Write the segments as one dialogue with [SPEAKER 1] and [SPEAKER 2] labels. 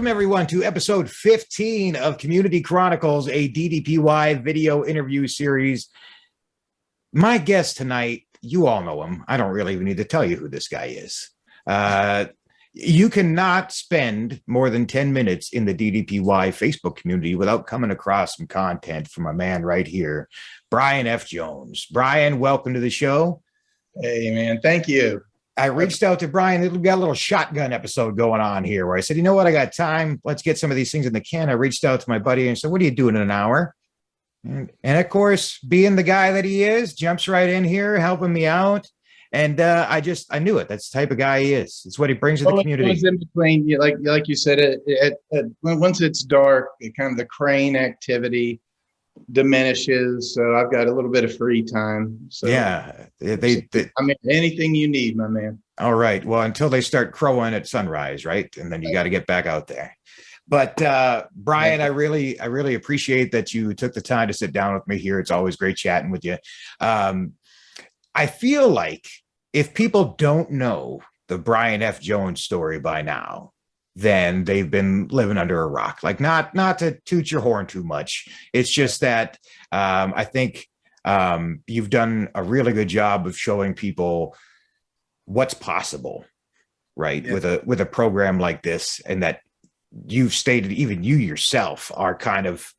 [SPEAKER 1] Welcome, everyone, to episode 15 of Community Chronicles, a DDPY video interview series. My guest tonight, you all know him. I don't really even need to tell you who this guy is. You cannot spend more than 10 minutes in the DDPY Facebook community without coming across some content from a man right here, Brian F. Jones. Brian, welcome to the show.
[SPEAKER 2] Hey, man. Thank you.
[SPEAKER 1] I reached out to Brian. We got a little shotgun episode going on here where I said, you know what? I got time. Let's get some of these things in the can. I reached out to my buddy and said, what are you doing in an hour? And of course, being the guy that he is, jumps right in here, helping me out. And I knew it. That's the type of guy he is. It's what he brings to the community.
[SPEAKER 2] It was in between, like you said, once it's dark, kind of the crane activity diminishes. So I've got a little bit of free time. So
[SPEAKER 1] yeah,
[SPEAKER 2] I mean, anything you need, my man.
[SPEAKER 1] All right. Well, until they start crowing at sunrise, right? And then you got to get back out there. But Brian, I really appreciate that you took the time to sit down with me here. It's always great chatting with you. I feel like if people don't know the Brian F. Jones story by now, then they've been living under a rock. Like, not to toot your horn too much. It's just that I think you've done a really good job of showing people what's possible, right? Yeah. With a program like this, and that you've stated even you yourself are kind of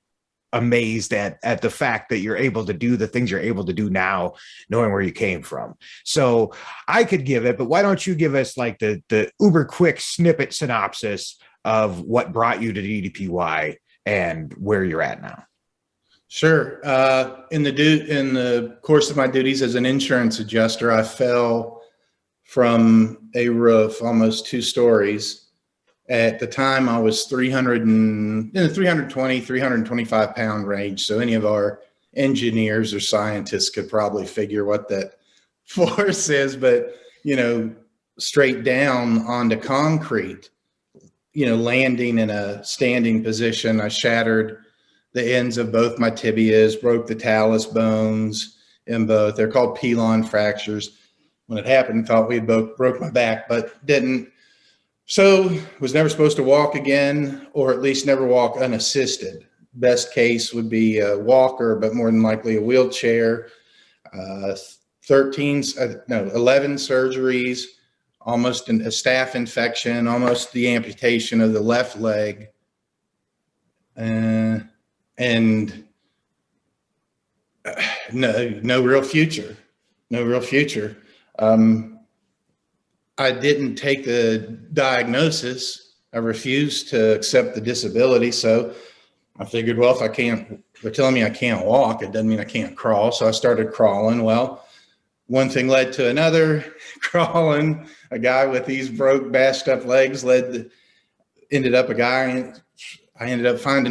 [SPEAKER 1] amazed at the fact that you're able to do the things you're able to do now, knowing where you came from. So I could give it, but why don't you give us like the uber quick snippet synopsis of what brought you to DDPY and where you're at now?
[SPEAKER 2] Sure. In the course of my duties as an insurance adjuster, I fell from a roof almost 2 stories. At the time, I was 320, 325 pound range. So any of our engineers or scientists could probably figure what that force is, but, straight down onto concrete, landing in a standing position, I shattered the ends of both my tibias, broke the talus bones in both. They're called pilon fractures. When it happened, thought we both broke my back, but didn't. So was never supposed to walk again, or at least never walk unassisted. Best case would be a walker, but more than likely a wheelchair. 11 surgeries, almost a staph infection, almost the amputation of the left leg. And no real future. I didn't take the diagnosis. I refused to accept the disability. So I figured, well, they're telling me I can't walk, it doesn't mean I can't crawl. So I started crawling. Well, one thing led to another. Crawling, a guy with these bashed up legs I ended up finding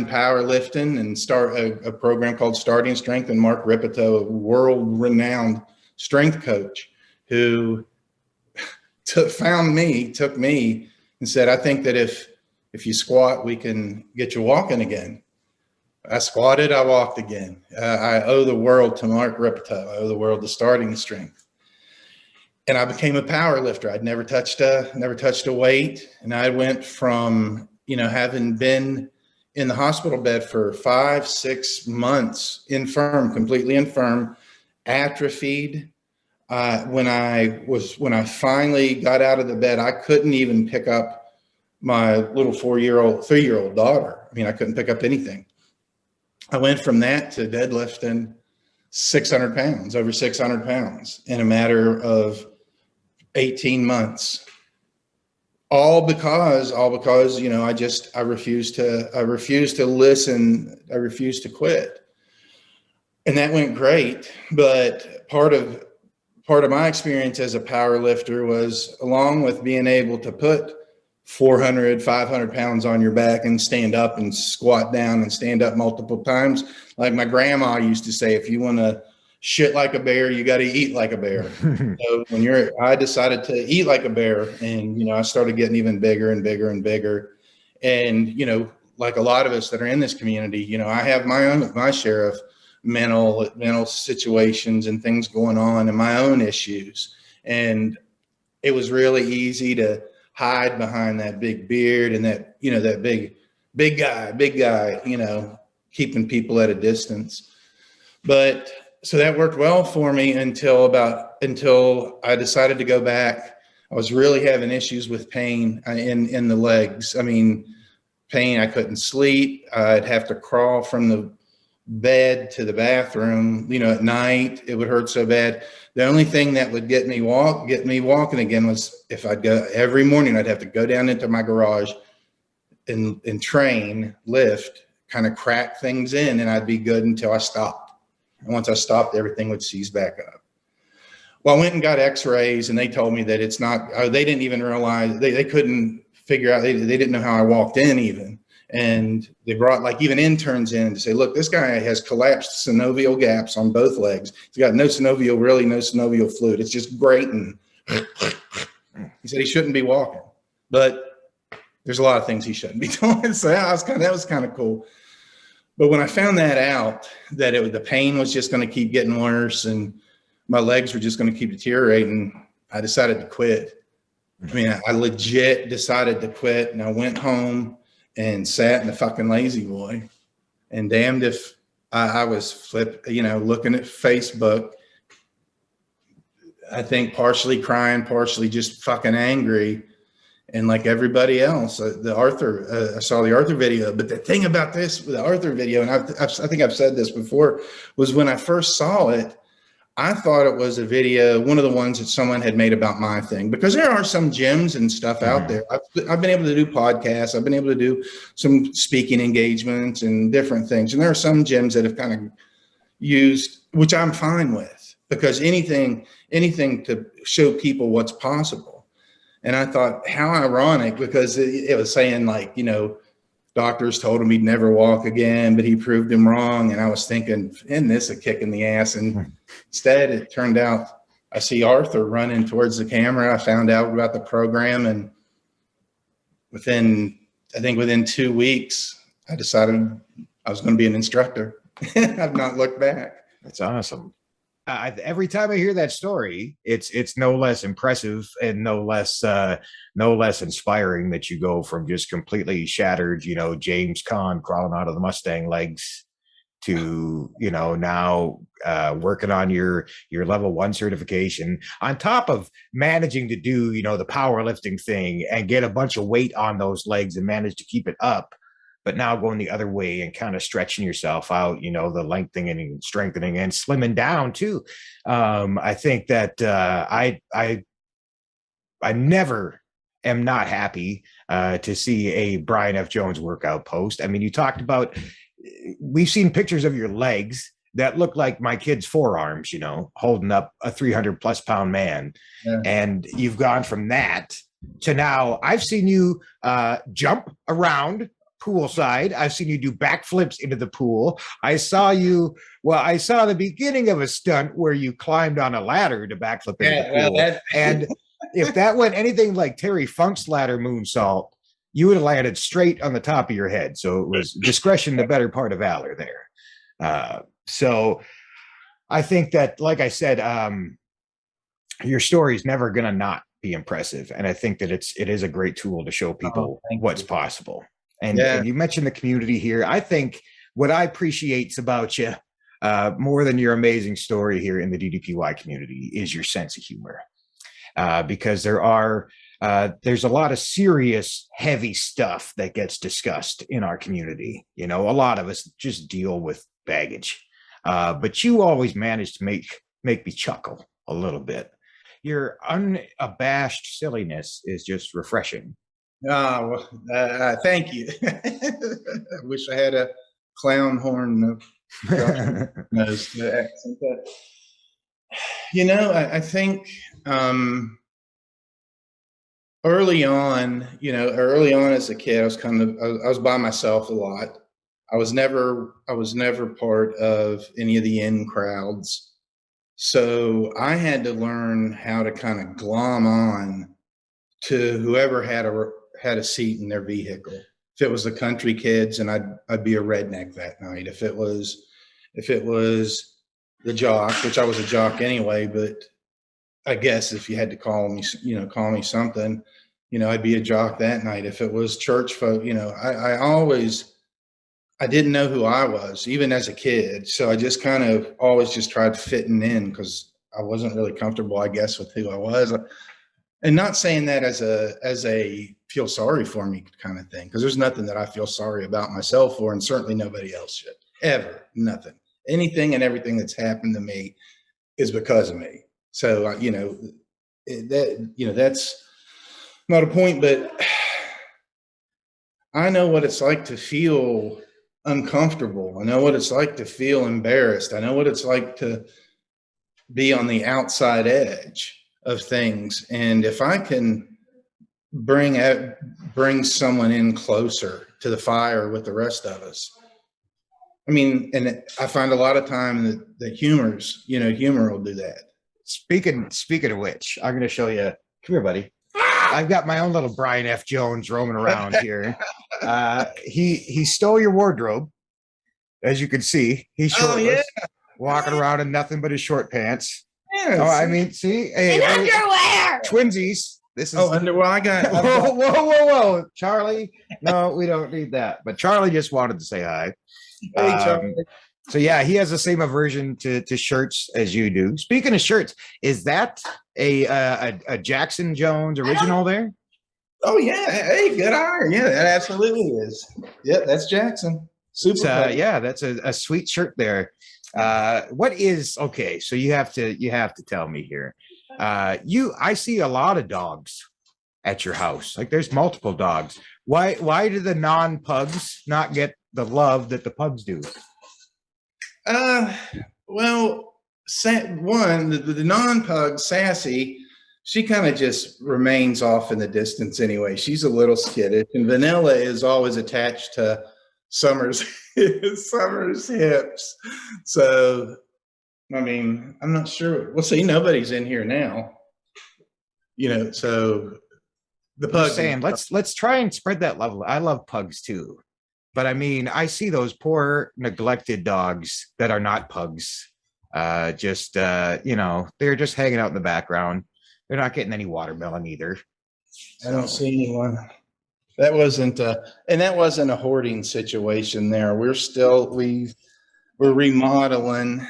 [SPEAKER 2] powerlifting and start a program called Starting Strength, and Mark Ripito, a world-renowned strength coach, who took me and said, I think that if you squat, we can get you walking again. I squatted, I walked again. I owe the world to Mark Ripito. I owe the world to Starting Strength. And I became a power lifter. I'd never touched a weight. And I went from, having been in the hospital bed for 5-6 months, completely infirm, atrophied. When I finally got out of the bed, I couldn't even pick up my little 3-year-old daughter. I mean, I couldn't pick up anything. I went from that to deadlifting over 600 pounds in a matter of 18 months. All because, I refused to listen. I refused to quit. And that went great. But part of my experience as a power lifter was, along with being able to put 400, 500 pounds on your back and stand up and squat down and stand up multiple times. Like my grandma used to say, if you want to shit like a bear, you got to eat like a bear. So I decided to eat like a bear, and, I started getting even bigger and bigger and bigger. And, like a lot of us that are in this community, I have my share of mental situations and things going on and my own issues. And it was really easy to hide behind that big beard and that, that big guy, keeping people at a distance. But so that worked well for me until I decided to go back. I was really having issues with pain in the legs. I mean, pain. I couldn't sleep. I'd have to crawl from the bed to the bathroom, at night. It would hurt so bad. The only thing that would get me walking again was if I'd go every morning, I'd have to go down into my garage and lift, kind of crack things in, and I'd be good until I stopped. And once I stopped, everything would seize back up. Well, I went and got x-rays, and they told me that it's not, they didn't even realize, they couldn't figure out, they didn't know how I walked in even. And they brought even interns in to say, look, this guy has collapsed synovial gaps on both legs. He's got no synovial fluid. It's just grating. He said he shouldn't be walking, but there's a lot of things he shouldn't be doing. So that was kind of cool. But when I found that out, that the pain was just going to keep getting worse and my legs were just going to keep deteriorating, I decided to quit. I mean, I legit decided to quit, and I went home and sat in the fucking lazy boy, and damned if I was looking at Facebook, I think partially crying, partially just fucking angry. And like everybody else, I saw the Arthur video. But the thing about the Arthur video, and I think I've said this before, was when I first saw it, I thought it was a video, one of the ones that someone had made about my thing, because there are some gyms and stuff out there. I've been able to do podcasts. I've been able to do some speaking engagements and different things. And there are some gyms that have kind of used, which I'm fine with, because anything to show people what's possible. And I thought, how ironic, because it was saying doctors told him he'd never walk again, but he proved him wrong. And I was thinking, isn't this a kick in the ass? And instead, it turned out I see Arthur running towards the camera. I found out about the program, and within 2 weeks, I decided I was going to be an instructor. I've not looked back.
[SPEAKER 1] That's awesome. Every time I hear that story, it's no less impressive and no less inspiring that you go from just completely shattered, James Caan crawling out of the Mustang legs to, now working on your level 1 certification, on top of managing to do, the powerlifting thing and get a bunch of weight on those legs and manage to keep it up. But now going the other way and kind of stretching yourself out, the lengthening and strengthening and slimming down too. I think that I never am not happy to see a Brian F. Jones workout post. I mean, you talked about, we've seen pictures of your legs that look like my kid's forearms, holding up a 300+ pound man. Yeah. And you've gone from that to now I've seen you jump around poolside. I've seen you do backflips into the pool. I saw the beginning of a stunt where you climbed on a ladder to backflip into the pool. And if that went anything like Terry Funk's ladder moonsault, you would have landed straight on the top of your head. So it was discretion, the better part of valor there. So I think that, like I said, your story is never going to not be impressive. And I think that it is a great tool to show people what's possible. And you mentioned the community here. I think what I appreciate about you more than your amazing story here in the DDPY community is your sense of humor, because there's a lot of serious, heavy stuff that gets discussed in our community. A lot of us just deal with baggage, but you always manage to make me chuckle a little bit. Your unabashed silliness is just refreshing.
[SPEAKER 2] Oh, thank you. I wish I had a clown horn nose to accent that. I think early on as a kid, I was by myself a lot. I was never part of any of the in crowds. So I had to learn how to kind of glom on to whoever had a seat in their vehicle. If it was the country kids, and I'd be a redneck that night. If it was the jock, which I was a jock anyway, but I guess if you had to call me something, I'd be a jock that night. If it was church folk, I didn't know who I was, even as a kid. So I just kind of always just tried fitting in because I wasn't really comfortable, I guess, with who I was. And not saying that as a feel sorry for me kind of thing, because there's nothing that I feel sorry about myself for, and certainly nobody else should ever. Nothing. Anything and everything that's happened to me is because of me. So that's not a point, but I know what it's like to feel uncomfortable. I know what it's like to feel embarrassed. I know what it's like to be on the outside edge of things. And if I can bring someone in closer to the fire with the rest of us, and I find a lot of time that humor will do that.
[SPEAKER 1] Speaking of which, I'm going to show you. Come here, buddy. I've got my own little Brian F. Jones roaming around here. He stole your wardrobe, as you can see. He's shirtless, walking around in nothing but his short pants.
[SPEAKER 2] Yes.
[SPEAKER 1] Oh, see, hey,
[SPEAKER 3] underwear.
[SPEAKER 1] Twinsies. This is
[SPEAKER 2] underwear. I got.
[SPEAKER 1] Whoa, Charlie. No, we don't need that. But Charlie just wanted to say hi.
[SPEAKER 2] Hey, Charlie.
[SPEAKER 1] So yeah, he has the same aversion to shirts as you do. Speaking of shirts, is that a Jackson Jones original there?
[SPEAKER 2] Oh yeah, hey, good iron. Yeah, that absolutely is. Yeah, that's Jackson. Super.
[SPEAKER 1] Yeah, that's a sweet shirt there. What is okay? So you have to tell me here. I see a lot of dogs at your house. Like there's multiple dogs. Why do the non-pugs not get the love that the pugs do?
[SPEAKER 2] Well, the non-pug Sassy, she kind of just remains off in the distance anyway. She's a little skittish, and Vanilla is always attached to Summer's hips. So, I'm not sure. Well, see, nobody's in here now. So the pug.
[SPEAKER 1] Saying let's try and spread that love. I love pugs too. But I see those poor neglected dogs that are not pugs. They're just hanging out in the background. They're not getting any watermelon either.
[SPEAKER 2] I don't see anyone. That wasn't a hoarding situation there. We're remodeling,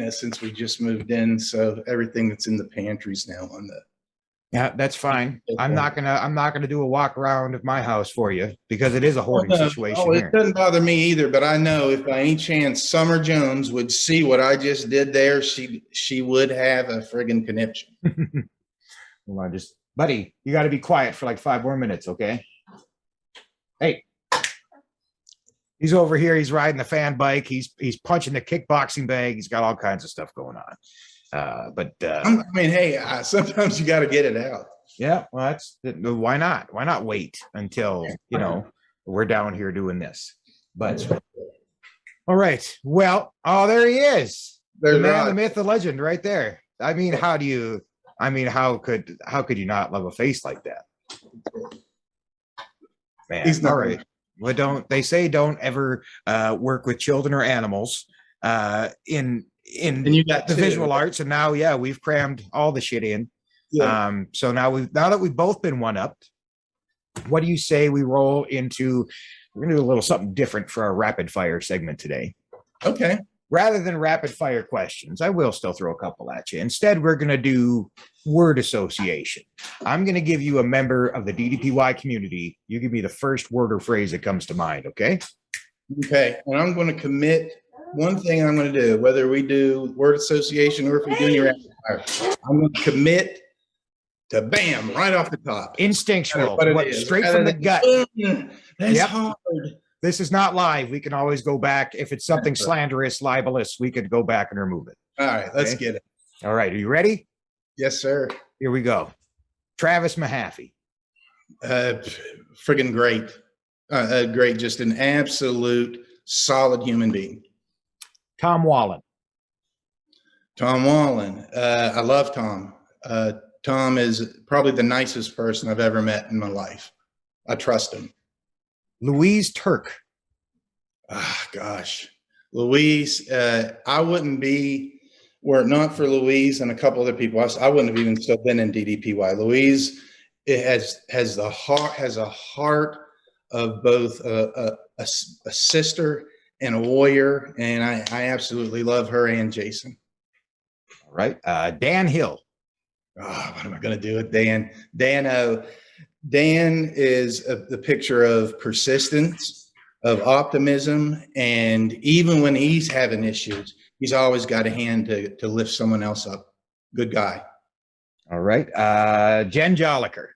[SPEAKER 2] since we just moved in. So everything that's in the pantries now on the.
[SPEAKER 1] Yeah, that's fine. I'm not gonna do a walk around of my house for you because it is a hoarding situation.
[SPEAKER 2] Oh, it doesn't bother me either. But I know if by any chance Summer Jones would see what I just did there, she would have a friggin' conniption.
[SPEAKER 1] Well, buddy, you got to be quiet for like 5 more minutes, okay? Hey, he's over here. He's riding the fan bike. He's punching the kickboxing bag. He's got all kinds of stuff going on.
[SPEAKER 2] Hey, sometimes you got to get it out.
[SPEAKER 1] Yeah, well, why not? Why not wait until we're down here doing this? But all right. Well, there he is.
[SPEAKER 2] There's
[SPEAKER 1] the man,
[SPEAKER 2] Rod.
[SPEAKER 1] the myth, the legend, right there. How could you not love a face like that? Man,
[SPEAKER 2] He's not
[SPEAKER 1] all right. Well, don't ever work with children or animals in
[SPEAKER 2] And you got
[SPEAKER 1] the
[SPEAKER 2] two.
[SPEAKER 1] visual arts, and now we've crammed all the shit in.
[SPEAKER 2] Yeah.
[SPEAKER 1] So now that we've both been one-upped, what do you say we roll into? We're gonna do a little something different for our rapid fire segment today.
[SPEAKER 2] Okay.
[SPEAKER 1] Rather than rapid fire questions, I will still throw a couple at you. Instead, we're gonna do word association. I'm gonna give you a member of the DDPY community. You give me the first word or phrase that comes to mind. Okay.
[SPEAKER 2] Okay. And I'm going to commit one thing I'm going to do, whether we do word association or if we do any rapid fire. I'm going to commit to bam right off the top.
[SPEAKER 1] Instinctual,
[SPEAKER 2] What it is.
[SPEAKER 1] straight from the gut.
[SPEAKER 2] That's
[SPEAKER 1] Yep.
[SPEAKER 2] hard.
[SPEAKER 1] This is not live. We can always go back. If it's something slanderous, libelous, we could go back and remove it.
[SPEAKER 2] All right, let's
[SPEAKER 1] Okay.
[SPEAKER 2] get it.
[SPEAKER 1] All right. Are you ready?
[SPEAKER 2] Yes, sir.
[SPEAKER 1] Here we go. Travis Mahaffey.
[SPEAKER 2] Friggin' great. Great. Just an absolute solid human being.
[SPEAKER 1] Tom Wallen.
[SPEAKER 2] Tom Wallen. I love Tom. Tom is probably the nicest person I've ever met in my life. I trust him.
[SPEAKER 1] Louise Turk.
[SPEAKER 2] Ah, gosh. Louise, I wouldn't be, were it not for Louise and a couple other people, I wouldn't have even still been in DDPY. Louise it has a heart of both a sister and a warrior, and I absolutely love her and Jason.
[SPEAKER 1] All right. Dan Hill.
[SPEAKER 2] Oh, what am I going to do with Dan? Dan is the picture of persistence, of optimism, and even when he's having issues, he's always got a hand to lift someone else up. Good guy.
[SPEAKER 1] All right. Jen Jolliker.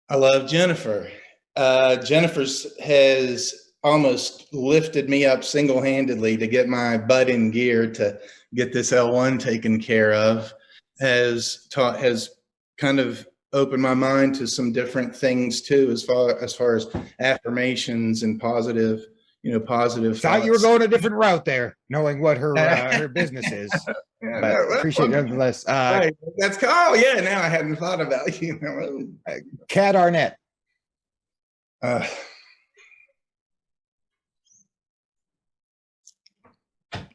[SPEAKER 2] I love Jennifer. Jennifer's has almost lifted me up single-handedly to get my butt in gear to get this L1 taken care of. Has kind of opened my mind to some different things too, as far as affirmations and positive
[SPEAKER 1] Thought
[SPEAKER 2] thoughts.
[SPEAKER 1] you were going a different route there, knowing what her business is.
[SPEAKER 2] Yeah,
[SPEAKER 1] But appreciate it nonetheless.
[SPEAKER 2] Right. That's yeah. Now I hadn't thought about
[SPEAKER 1] Kat Arnett.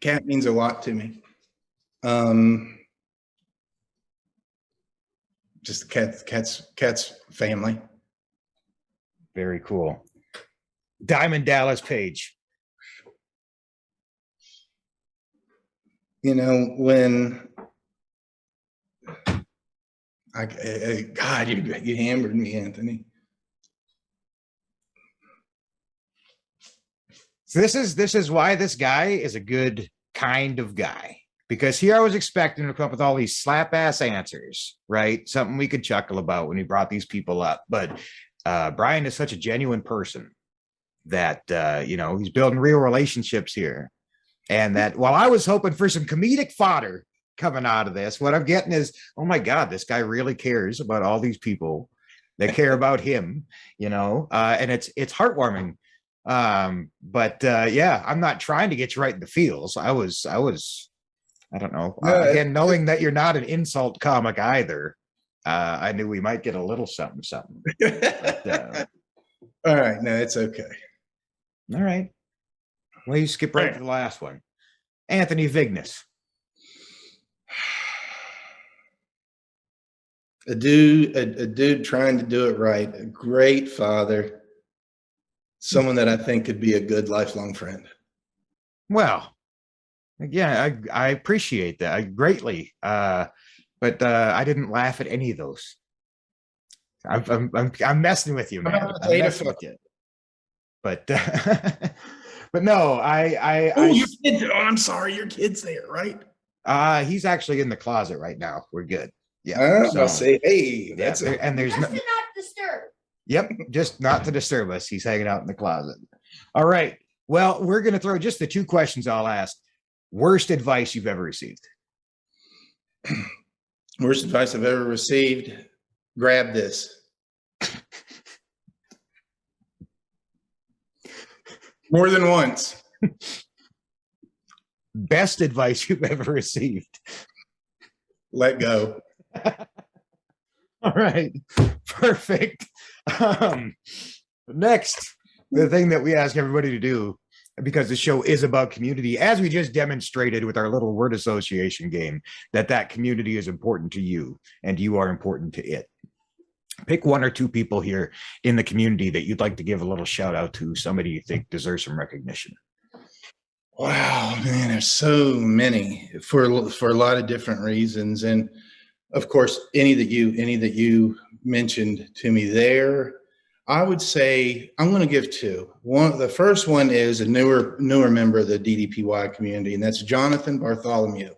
[SPEAKER 2] Cat means a lot to me. Just cat's family.
[SPEAKER 1] Very cool. Diamond Dallas Page.
[SPEAKER 2] When God, you hammered me, Anthony.
[SPEAKER 1] So this is why this guy is a good kind of guy, because here I was expecting to come up with all these slap ass answers, right? Something we could chuckle about when he brought these people up. But Brian is such a genuine person that he's building real relationships here. And that while I was hoping for some comedic fodder coming out of this, what I'm getting is, oh my God, this guy really cares about all these people that care about him, and it's heartwarming. Yeah, I'm not trying to get you right in the feels. I was, I don't know. Again, knowing that you're not an insult comic either, I knew we might get a little something. But,
[SPEAKER 2] all right, no, it's okay.
[SPEAKER 1] All right. Well, you skip right to the last one. Anthony Vignes.
[SPEAKER 2] A dude trying to do it right. A great father. Someone that I think could be a good lifelong friend.
[SPEAKER 1] Well, again, I appreciate that greatly. But I didn't laugh at any of those. I'm messing with you, man. I'm messing with you. But but no,
[SPEAKER 2] your kid. Oh, I'm sorry, your kid's there, right?
[SPEAKER 1] He's actually in the closet right now. We're good.
[SPEAKER 2] Yeah. I'll say, hey,
[SPEAKER 1] that's it. And there's
[SPEAKER 3] not disturb.
[SPEAKER 1] Yep, just not to disturb us. He's hanging out in the closet. All right. Well, we're going to throw just the two questions I'll ask. Worst advice you've ever received?
[SPEAKER 2] Worst advice I've ever received? Grab this. More than once.
[SPEAKER 1] Best advice you've ever received?
[SPEAKER 2] Let go.
[SPEAKER 1] All right. Perfect. Next, the thing that we ask everybody to do, because the show is about community, as we just demonstrated with our little word association game, that community is important to you and you are important to it. Pick one or two people here in the community that you'd like to give a little shout out to, somebody you think deserves some recognition.
[SPEAKER 2] Wow, man, there's so many for a lot of different reasons. And of course, any that you mentioned to me there, I would say I'm going to give two. The first one is a newer member of the DDPY community, and that's Jonathan Bartholomew.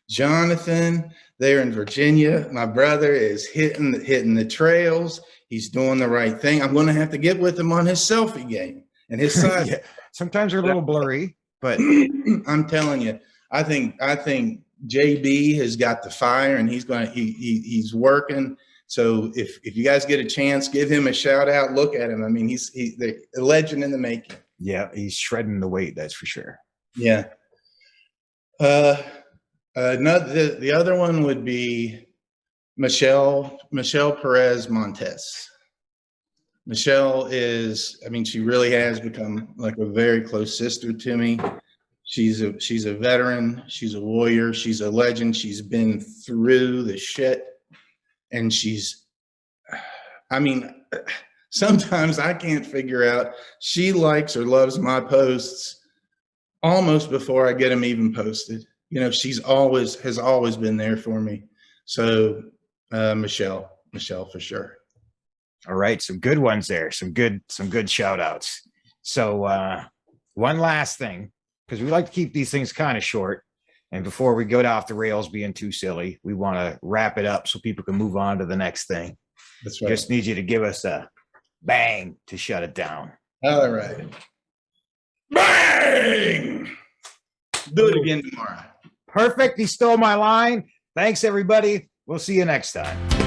[SPEAKER 2] Jonathan, there in Virginia, my brother is hitting the trails. He's doing the right thing. I'm going to have to get with him on his selfie game and his side.
[SPEAKER 1] Yeah, sometimes they're a little blurry, but
[SPEAKER 2] I'm telling you, I think JB has got the fire, and he's working. So if you guys get a chance, give him a shout out. Look at him. I mean, he's a legend in the making.
[SPEAKER 1] Yeah, he's shredding the weight. That's for sure.
[SPEAKER 2] Yeah. The other one would be Michelle Perez Montes. Michelle she really has become like a very close sister to me. She's a veteran. She's a warrior. She's a legend. She's been through the shit, and she's I mean, sometimes I can't figure out. She likes or loves my posts almost before I get them even posted. You know, has always been there for me. So, Michelle for sure.
[SPEAKER 1] All right, some good ones there. Some good shout outs. So one last thing, because we like to keep these things kind of short. And before we go off the rails being too silly, we want to wrap it up so people can move on to the next thing.
[SPEAKER 2] That's right.
[SPEAKER 1] Just need you to give us a bang to shut it down.
[SPEAKER 2] All right. Bang! Do it again tomorrow.
[SPEAKER 1] Perfect. He stole my line. Thanks, everybody. We'll see you next time.